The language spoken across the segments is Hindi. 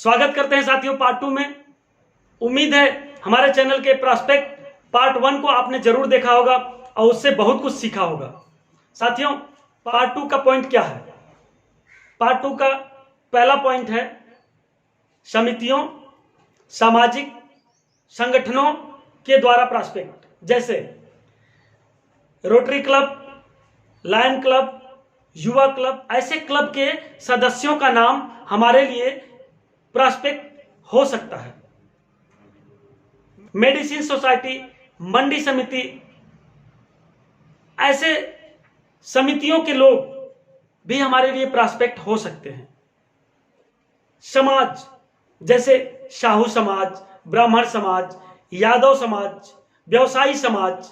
स्वागत करते हैं साथियों पार्ट 2 में। उम्मीद है हमारे चैनल के प्रॉस्पेक्ट पार्ट 1 को आपने जरूर देखा होगा और उससे बहुत कुछ सीखा होगा। साथियों, पार्ट 2 का पॉइंट क्या है? पार्ट 2 का पहला पॉइंट है समितियों, सामाजिक संगठनों के द्वारा प्रॉस्पेक्ट, जैसे रोटरी क्लब, लायन क्लब, युवा क्लब। ऐसे क्लब के सदस्यों का नाम हमारे लिए प्रॉस्पेक्ट हो सकता है। मेडिसिन सोसाइटी, मंडी समिति, ऐसे समितियों के लोग भी हमारे लिए प्रॉस्पेक्ट हो सकते हैं। समाज, जैसे साहू समाज, ब्राह्मण समाज, यादव समाज, व्यवसायी समाज,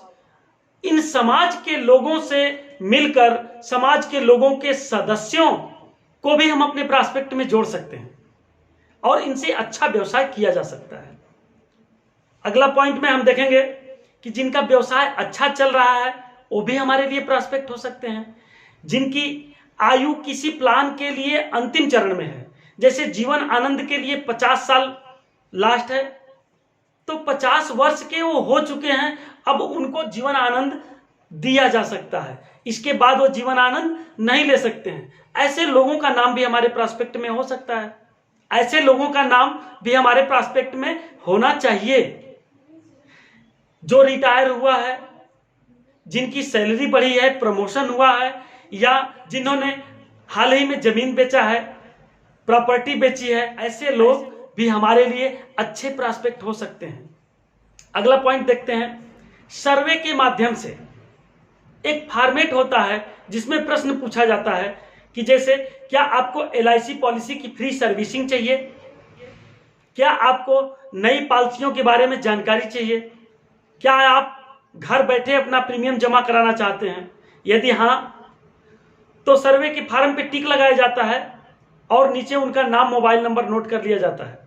इन समाज के लोगों से मिलकर समाज के लोगों के सदस्यों को भी हम अपने प्रॉस्पेक्ट में जोड़ सकते हैं और इनसे अच्छा व्यवसाय किया जा सकता है। अगला पॉइंट में हम देखेंगे कि जिनका व्यवसाय अच्छा चल रहा है वो भी हमारे लिए प्रॉस्पेक्ट हो सकते हैं। जिनकी आयु किसी प्लान के लिए अंतिम चरण में है, जैसे जीवन आनंद के लिए 50 साल लास्ट है, तो 50 वर्ष के वो हो चुके हैं, अब उनको जीवन आनंद दिया जा सकता है। इसके बाद वो जीवन आनंद नहीं ले सकते हैं। ऐसे लोगों का नाम भी हमारे प्रॉस्पेक्ट में हो सकता है। ऐसे लोगों का नाम भी हमारे प्रॉस्पेक्ट में होना चाहिए। जो रिटायर हुआ है, जिनकी सैलरी बढ़ी है, प्रमोशन हुआ है, या जिन्होंने हाल ही में जमीन बेचा है, प्रॉपर्टी बेची है, ऐसे लोग भी हमारे लिए अच्छे प्रॉस्पेक्ट हो सकते हैं। अगला पॉइंट देखते हैं। सर्वे के माध्यम से एक फॉर्मेट होता है जिसमें प्रश्न पूछा जाता है कि जैसे क्या आपको LIC पॉलिसी की फ्री सर्विसिंग चाहिए, क्या आपको नई पॉलिसियों के बारे में जानकारी चाहिए, क्या आप घर बैठे अपना प्रीमियम जमा कराना चाहते हैं। यदि हाँ, तो सर्वे के फॉर्म पे टिक लगाया जाता है और नीचे उनका नाम, मोबाइल नंबर नोट कर लिया जाता है।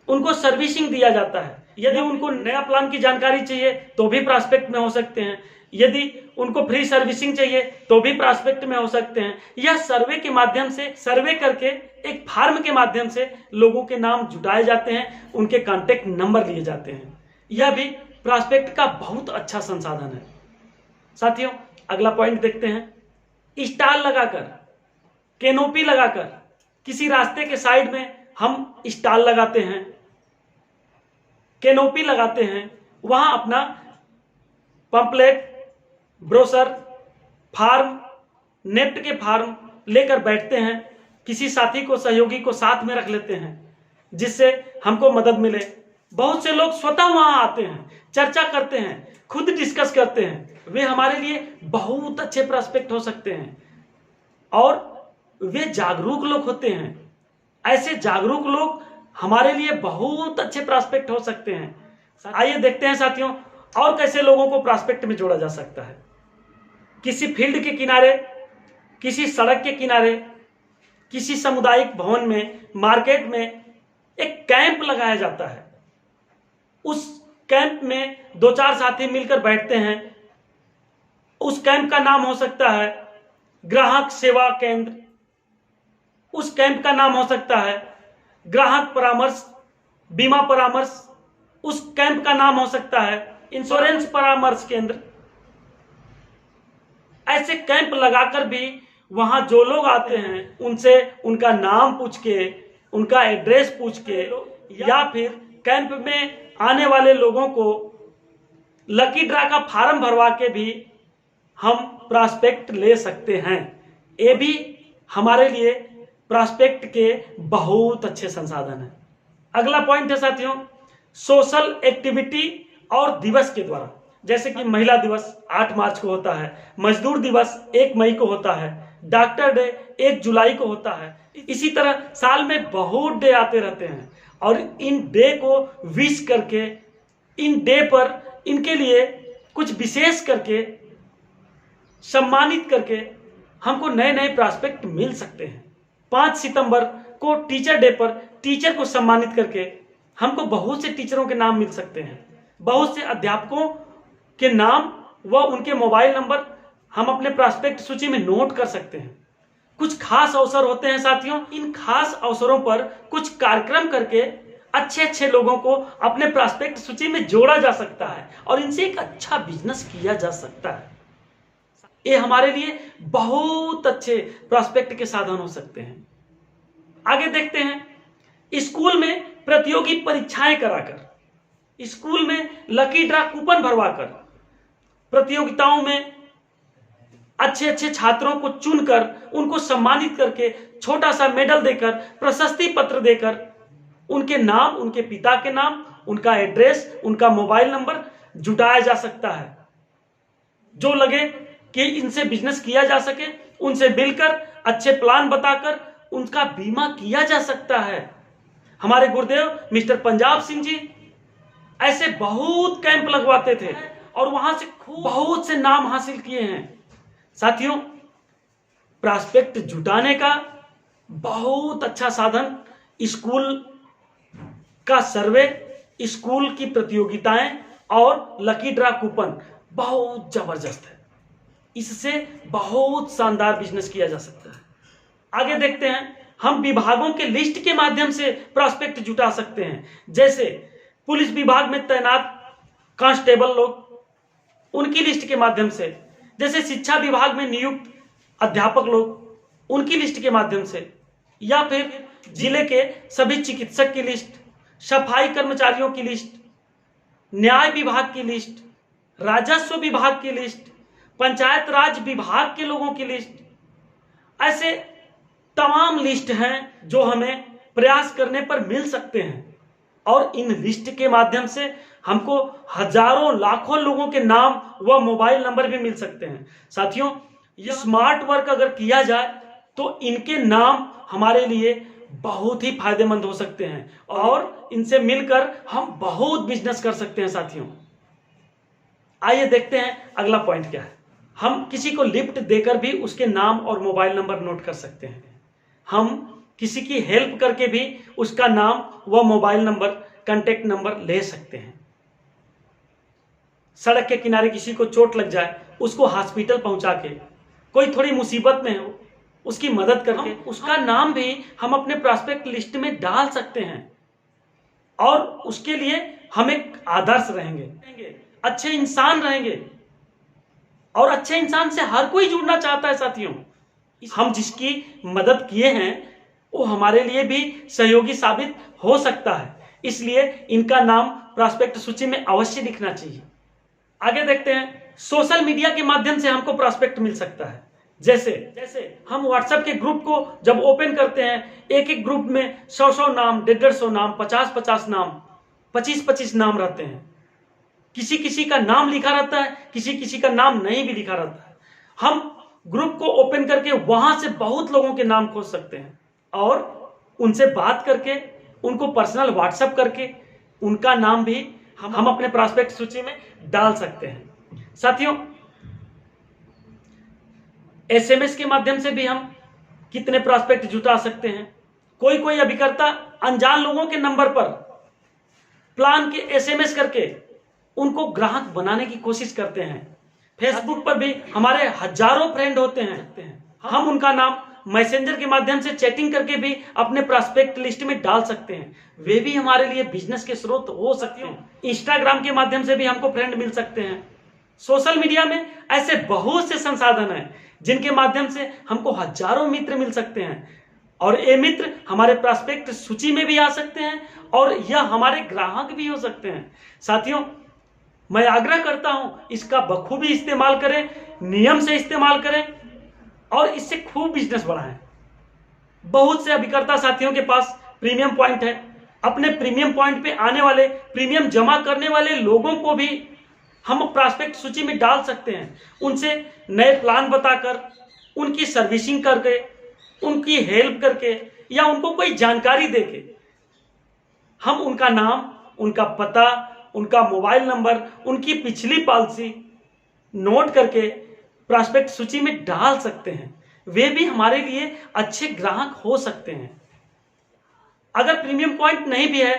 उनको सर्विसिंग दिया जाता है। यदि उनको नया प्लान की जानकारी चाहिए तो भी प्रॉस्पेक्ट में हो सकते हैं। यदि उनको फ्री सर्विसिंग चाहिए तो भी प्रॉस्पेक्ट में हो सकते हैं। यह सर्वे के माध्यम से, सर्वे करके एक फॉर्म के माध्यम से लोगों के नाम जुटाए जाते हैं, उनके कॉन्टेक्ट नंबर लिए जाते हैं। यह भी प्रॉस्पेक्ट का बहुत अच्छा संसाधन है। साथियों, अगला पॉइंट देखते हैं। स्टॉल लगाकर, कैनोपी लगाकर, किसी रास्ते के साइड में हम स्टॉल लगाते हैं, कैनोपी लगाते हैं, वहां अपना पंपलेट, ब्रोशर, फार्म, नेफ्ट के फार्म लेकर बैठते हैं। किसी साथी को, सहयोगी को साथ में रख लेते हैं जिससे हमको मदद मिले। बहुत से लोग स्वतः वहां आते हैं, चर्चा करते हैं, खुद डिस्कस करते हैं। वे हमारे लिए बहुत अच्छे प्रॉस्पेक्ट हो सकते हैं और वे जागरूक लोग होते हैं। ऐसे जागरूक लोग हमारे लिए बहुत अच्छे प्रॉस्पेक्ट हो सकते हैं। आइए देखते हैं साथियों और कैसे लोगों को प्रॉस्पेक्ट में जोड़ा जा सकता है। किसी फील्ड के किनारे, किसी सड़क के किनारे, किसी सामुदायिक भवन में, मार्केट में एक कैंप लगाया जाता है। उस कैंप में 2-4 साथी मिलकर बैठते हैं। उस कैंप का नाम हो सकता है ग्राहक सेवा केंद्र, उस कैंप का नाम हो सकता है ग्राहक परामर्श, बीमा परामर्श, उस कैंप का नाम हो सकता है इंश्योरेंस परामर्श केंद्र। ऐसे कैंप लगाकर भी वहां जो लोग आते हैं उनसे उनका नाम पूछ के, उनका एड्रेस पूछ के, या फिर कैंप में आने वाले लोगों को लकी ड्रा का फॉर्म भरवा के भी हम प्रॉस्पेक्ट ले सकते हैं। ये भी हमारे लिए प्रॉस्पेक्ट के बहुत अच्छे संसाधन हैं। अगला पॉइंट है साथियों, सोशल एक्टिविटी और दिवस के द्वारा, जैसे कि महिला दिवस 8 मार्च को होता है, मजदूर दिवस 1 मई को होता है, डॉक्टर डे 1 जुलाई को होता है। इसी तरह साल में बहुत डे आते रहते हैं और इन डे को विश करके, इन डे पर इनके लिए कुछ विशेष करके, सम्मानित करके हमको नए नए प्रॉस्पेक्ट मिल सकते हैं। 5 सितंबर को टीचर डे पर टीचर को सम्मानित करके हमको बहुत से टीचरों के नाम मिल सकते हैं। बहुत से अध्यापकों के नाम व उनके मोबाइल नंबर हम अपने प्रॉस्पेक्ट सूची में नोट कर सकते हैं। कुछ खास अवसर होते हैं साथियों, इन खास अवसरों पर कुछ कार्यक्रम करके अच्छे अच्छे लोगों को अपने प्रॉस्पेक्ट सूची में जोड़ा जा सकता है और इनसे एक अच्छा बिजनेस किया जा सकता है। ये हमारे लिए बहुत अच्छे प्रॉस्पेक्ट के साधन हो सकते हैं। आगे देखते हैं, स्कूल में प्रतियोगी परीक्षाएं कराकर, स्कूल में लकी ड्रा कूपन भरवाकर, प्रतियोगिताओं में अच्छे अच्छे छात्रों को चुनकर उनको सम्मानित करके छोटा सा मेडल देकर, प्रशस्ति पत्र देकर, उनके नाम, उनके पिता के नाम, उनका एड्रेस, उनका मोबाइल नंबर जुटाया जा सकता है। जो लगे कि इनसे बिजनेस किया जा सके, उनसे मिलकर अच्छे प्लान बताकर उनका बीमा किया जा सकता है। हमारे गुरुदेव मिस्टर पंजाब सिंह जी ऐसे बहुत कैंप लगवाते थे और वहां से बहुत से नाम हासिल किए हैं। साथियों, प्रॉस्पेक्ट जुटाने का बहुत अच्छा साधन स्कूल का सर्वे, स्कूल की प्रतियोगिताएं और लकी ड्रा कूपन बहुत जबरदस्त है। इससे बहुत शानदार बिजनेस किया जा सकता है। आगे देखते हैं, हम विभागों के लिस्ट के माध्यम से प्रॉस्पेक्ट जुटा सकते हैं। जैसे पुलिस विभाग में तैनात कांस्टेबल लोग, उनकी लिस्ट के माध्यम से, जैसे शिक्षा विभाग में नियुक्त अध्यापक लोग, उनकी लिस्ट के माध्यम से, या फिर जिले के सभी चिकित्सक की लिस्ट, सफाई कर्मचारियों की लिस्ट, न्याय विभाग की लिस्ट, राजस्व विभाग की लिस्ट, पंचायत राज विभाग के लोगों की लिस्ट, ऐसे तमाम लिस्ट हैं जो हमें प्रयास करने पर मिल सकते हैं। और इन लिस्ट के माध्यम से हमको हजारों लाखों लोगों के नाम व मोबाइल नंबर भी मिल सकते हैं। साथियों, ये स्मार्ट वर्क अगर किया जाए तो इनके नाम हमारे लिए बहुत ही फायदेमंद हो सकते हैं और इनसे मिलकर हम बहुत बिजनेस कर सकते हैं। साथियों, आइए देखते हैं अगला पॉइंट क्या है। हम किसी को लिफ्ट देकर भी उसके नाम और मोबाइल नंबर नोट कर सकते हैं। हम किसी की हेल्प करके भी उसका नाम व मोबाइल नंबर, कांटेक्ट नंबर ले सकते हैं। सड़क के किनारे किसी को चोट लग जाए, उसको हॉस्पिटल पहुंचा के, कोई थोड़ी मुसीबत में हो, उसकी मदद करके उसका नाम भी हम अपने प्रॉस्पेक्ट लिस्ट में डाल सकते हैं और उसके लिए हम एक आदर्श रहेंगे, अच्छे इंसान रहेंगे। और अच्छे इंसान से हर कोई जुड़ना चाहता है। साथियों, हम जिसकी मदद किए हैं वो हमारे लिए भी सहयोगी साबित हो सकता है, इसलिए इनका नाम प्रॉस्पेक्ट सूची में अवश्य लिखना चाहिए। आगे देखते हैं, सोशल मीडिया के माध्यम से हमको प्रॉस्पेक्ट मिल सकता है। जैसे हम व्हाट्सएप के ग्रुप को जब ओपन करते हैं, एक एक ग्रुप में 100 नाम, 150 नाम, 50 नाम, 25 नाम रहते हैं। किसी किसी का नाम लिखा रहता है, किसी किसी का नाम नहीं भी लिखा रहता है। हम ग्रुप को ओपन करके वहां से बहुत लोगों के नाम खोज सकते हैं और उनसे बात करके, उनको पर्सनल व्हाट्सएप करके उनका नाम भी हम अपने प्रॉस्पेक्ट सूची में डाल सकते हैं। साथियों, एसएमएस के माध्यम से भी हम कितने प्रॉस्पेक्ट जुटा सकते हैं। कोई अभिकर्ता अनजान लोगों के नंबर पर प्लान के एसएमएस करके उनको ग्राहक बनाने की कोशिश करते हैं। फेसबुक पर भी हमारे हजारों फ्रेंड होते हैं, हम उनका नाम मैसेंजर के माध्यम से चैटिंग करके भी अपने प्रॉस्पेक्ट लिस्ट में डाल सकते हैं। वे भी हमारे लिए बिजनेस के स्रोत हो सकते हैं। इंस्टाग्राम के माध्यम से भी हमको फ्रेंड मिल सकते हैं। सोशल मीडिया में ऐसे बहुत से संसाधन हैं जिनके माध्यम से हमको हजारों मित्र मिल सकते हैं और ये मित्र हमारे प्रॉस्पेक्ट सूची में भी आ सकते हैं और यह हमारे ग्राहक भी हो सकते हैं। साथियों, मैं आग्रह करता हूं, इसका बखूबी इस्तेमाल करें, नियम से इस्तेमाल करें और इससे खूब बिजनेस बढ़ाएं। बहुत से अभिकर्ता साथियों के पास प्रीमियम पॉइंट है। अपने प्रीमियम पॉइंट पे आने वाले, प्रीमियम जमा करने वाले लोगों को भी हम प्रॉस्पेक्ट सूची में डाल सकते हैं। उनसे नए प्लान बताकर, उनकी सर्विसिंग करके, उनकी हेल्प करके या उनको कोई जानकारी देके हम उनका नाम, उनका पता, उनका मोबाइल नंबर, उनकी पिछली पॉलिसी नोट करके प्रॉस्पेक्ट सूची में डाल सकते हैं। वे भी हमारे लिए अच्छे ग्राहक हो सकते हैं। अगर प्रीमियम पॉइंट नहीं भी है,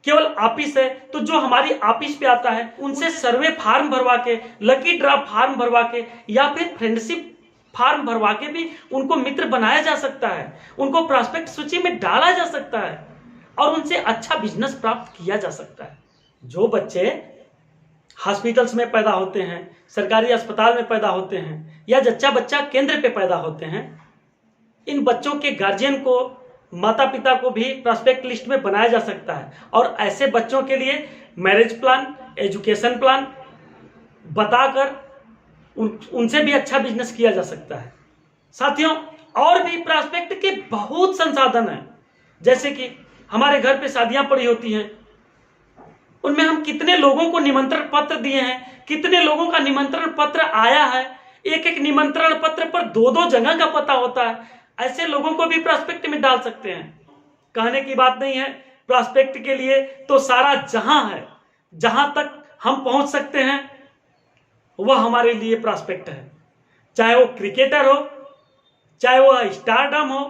केवल ऑफिस है, तो जो हमारी ऑफिस पे आता है उनसे सर्वे फार्म भरवा के, लकी ड्रा फार्म भरवा के या फिर फ्रेंडशिप फॉर्म भरवा के भी उनको मित्र बनाया जा सकता है, उनको प्रॉस्पेक्ट सूची में डाला जा सकता है और उनसे अच्छा बिजनेस प्राप्त किया जा सकता है। जो बच्चे हॉस्पिटल्स में पैदा होते हैं, सरकारी अस्पताल में पैदा होते हैं या जच्चा बच्चा केंद्र पे पैदा होते हैं, इन बच्चों के गार्जियन को, माता पिता को भी प्रॉस्पेक्ट लिस्ट में बनाया जा सकता है और ऐसे बच्चों के लिए मैरिज प्लान, एजुकेशन प्लान बताकर उनसे भी अच्छा बिजनेस किया जा सकता है। साथियों, और भी प्रॉस्पेक्ट के बहुत संसाधन हैं, जैसे कि हमारे घर पे शादियां पड़ी होती हैं, उनमें हम कितने लोगों को निमंत्रण पत्र दिए हैं, कितने लोगों का निमंत्रण पत्र आया है, एक एक निमंत्रण पत्र पर दो दो जगह का पता होता है, ऐसे लोगों को भी प्रॉस्पेक्ट में डाल सकते हैं। कहने की बात नहीं है, प्रॉस्पेक्ट के लिए तो सारा जहां है, जहां तक हम पहुंच सकते हैं वह हमारे लिए प्रॉस्पेक्ट है। चाहे वो क्रिकेटर हो, चाहे वह स्टारडम हो,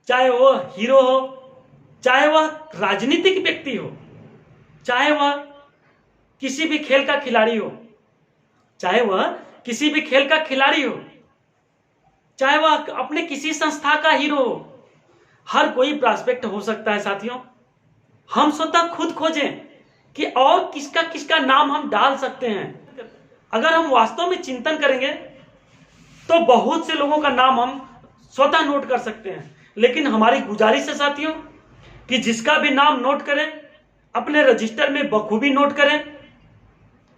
चाहे वह हीरो हो, चाहे वह राजनीतिक व्यक्ति हो, चाहे वह किसी भी खेल का खिलाड़ी हो, चाहे वह किसी भी खेल का खिलाड़ी हो, चाहे वह अपने किसी संस्था का हीरो हो, हर कोई प्रॉस्पेक्ट हो सकता है। साथियों, हम स्वतः खुद खोजें कि और किसका किसका नाम हम डाल सकते हैं। अगर हम वास्तव में चिंतन करेंगे तो बहुत से लोगों का नाम हम स्वतः नोट कर सकते हैं, लेकिन हमारी गुजारिश है साथियों कि जिसका भी नाम नोट करें अपने रजिस्टर में बखूबी नोट करें,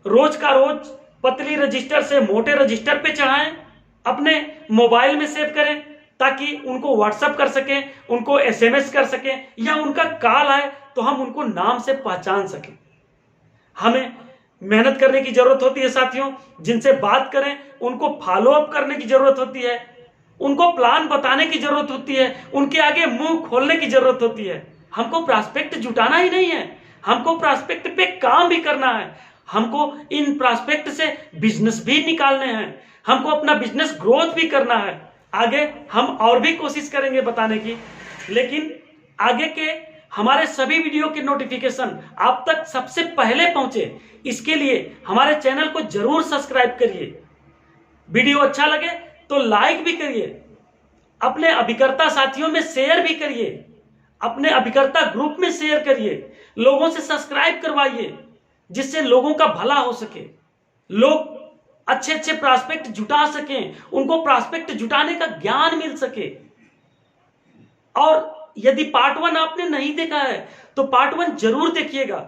रोज का रोज पतली रजिस्टर से मोटे रजिस्टर पे चढ़ाएं, अपने मोबाइल में सेव करें ताकि उनको व्हाट्सएप कर सकें, उनको एसएमएस कर सकें या उनका कॉल आए तो हम उनको नाम से पहचान सकें। हमें मेहनत करने की जरूरत होती है साथियों, जिनसे बात करें उनको फॉलो अप करने की जरूरत होती है, उनको प्लान बताने की जरूरत होती है, उनके आगे मुंह खोलने की जरूरत होती है। हमको प्रॉस्पेक्ट जुटाना ही नहीं है, हमको प्रॉस्पेक्ट पे काम भी करना है, हमको इन प्रॉस्पेक्ट से बिजनेस भी निकालने हैं, हमको अपना बिजनेस ग्रोथ भी करना है। आगे हम और भी कोशिश करेंगे बताने की, लेकिन आगे के हमारे सभी वीडियो के नोटिफिकेशन आप तक सबसे पहले पहुंचे, इसके लिए हमारे चैनल को जरूर सब्सक्राइब करिए। वीडियो अच्छा लगे तो लाइक भी करिए, अपने अभिकर्ता साथियों में शेयर भी करिए, अपने अभिकर्ता ग्रुप में शेयर करिए, लोगों से सब्सक्राइब करवाइए, जिससे लोगों का भला हो सके, लोग अच्छे अच्छे प्रॉस्पेक्ट जुटा सकें, उनको प्रॉस्पेक्ट जुटाने का ज्ञान मिल सके। और यदि पार्ट 1 आपने नहीं देखा है तो पार्ट 1 जरूर देखिएगा।